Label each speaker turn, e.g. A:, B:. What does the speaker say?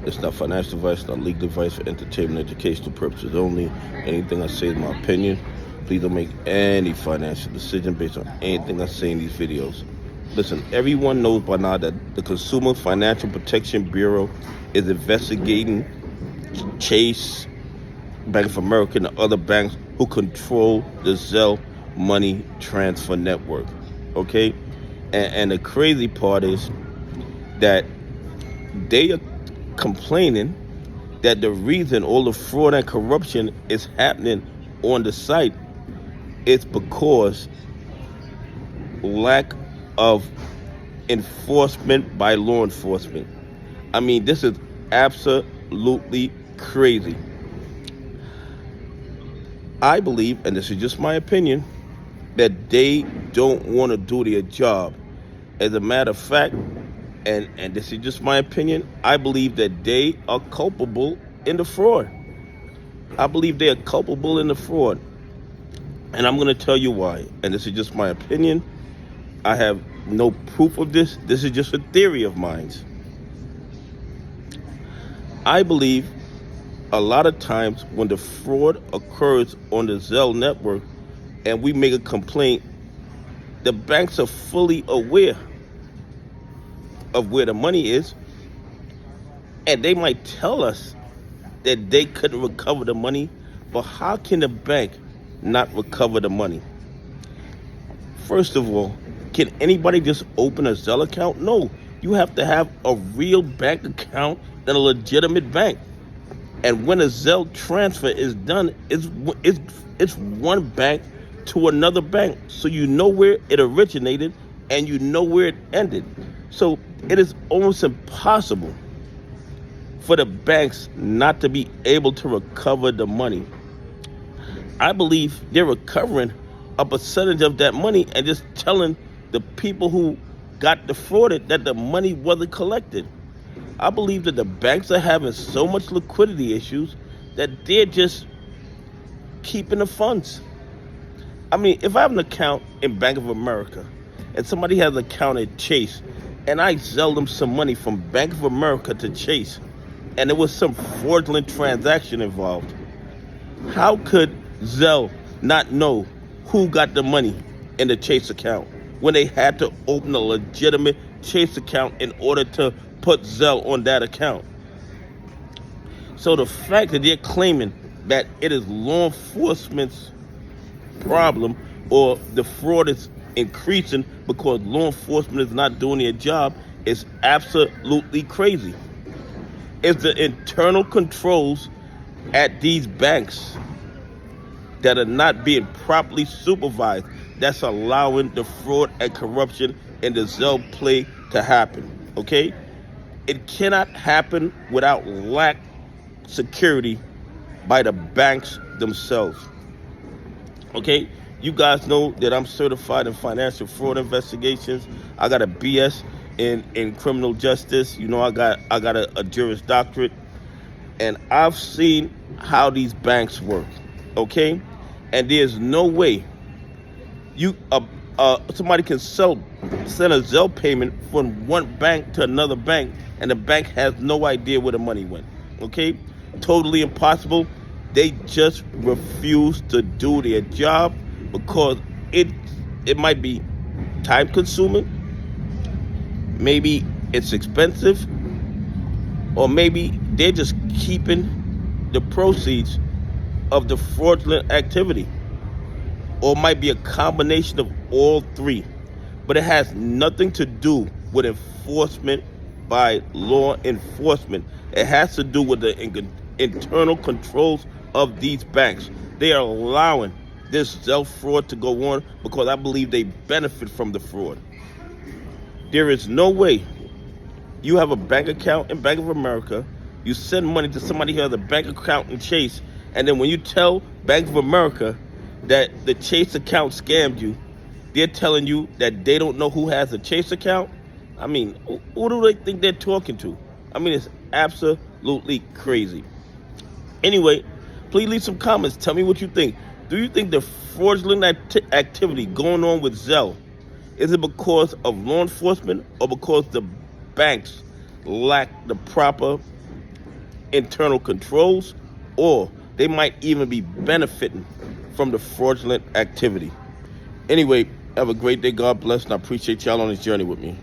A: It's not financial advice, not legal advice, for entertainment and educational purposes only. Anything I say is my opinion. Please don't make any financial decision based on anything I say in these videos. Listen, everyone knows by now that the Consumer Financial Protection Bureau is investigating Chase, Bank of America, and the other banks who control the Zelle money transfer network. Okay? And the crazy part is that they are complaining that the reason all the fraud and corruption is happening on the site is because lack of enforcement by law enforcement. I mean, this is absolutely crazy. I believe, and this is just my opinion, that they don't want to do their job. As a matter of fact, and this is just my opinion, I believe that they are culpable in the fraud. I believe they are culpable in the fraud. And I'm going to tell you why. And this is just my opinion. I have no proof of this. This is just a theory of mine. I believe a lot of times when the fraud occurs on the Zelle network and we make a complaint, the banks are fully aware of where the money is, and they might tell us that they couldn't recover the money, but how can the bank not recover the money? First of all, can anybody just open a Zelle account? No, you have to have a real bank account and a legitimate bank. And when a Zelle transfer is done, it's one bank to another bank, so you know where it originated and you know where it ended. So it is almost impossible for the banks not to be able to recover the money. I believe they're recovering a percentage of that money and just telling the people who got defrauded that the money wasn't collected. I believe that the banks are having so much liquidity issues that they're just keeping the funds. I mean, if I have an account in Bank of America and somebody has an account at Chase and I sell them some money from Bank of America to Chase and there was some fraudulent transaction involved, how could Zelle not know who got the money in the Chase account when they had to open a legitimate Chase account in order to put Zelle on that account? So the fact that they're claiming that it is law enforcement's problem or the fraud is increasing because law enforcement is not doing their job is absolutely crazy. It's the internal controls at these banks that are not being properly supervised that's allowing the fraud and corruption in the Zelle play to happen, okay? It cannot happen without lack security by the banks themselves, okay? You guys know that I'm certified in financial fraud investigations. I got a BS in criminal justice. You know, I got a Juris Doctorate, and I've seen how these banks work, okay? And there's no way you somebody can send a Zelle payment from one bank to another bank, and the bank has no idea where the money went, okay? Totally impossible. They just refuse to do their job because it might be time consuming, maybe it's expensive, or maybe they're just keeping the proceeds of the fraudulent activity, or it might be a combination of all three. But it has nothing to do with enforcement by law enforcement. It has to do with the internal controls of these banks. They are allowing this Zelle fraud to go on because I believe they benefit from the fraud. There is no way you have a bank account in Bank of America, you send money to somebody who has a bank account in Chase, and then when you tell Bank of America that the Chase account scammed you, they're telling you that they don't know who has a Chase account. I mean, who do they think they're talking to? I mean, it's absolutely crazy. Anyway, please leave some comments. Tell me what you think. Do you think the fraudulent activity going on with Zelle, is it because of law enforcement or because the banks lack the proper internal controls, or they might even be benefiting from the fraudulent activity. Anyway, have a great day. God bless, and I appreciate y'all on this journey with me.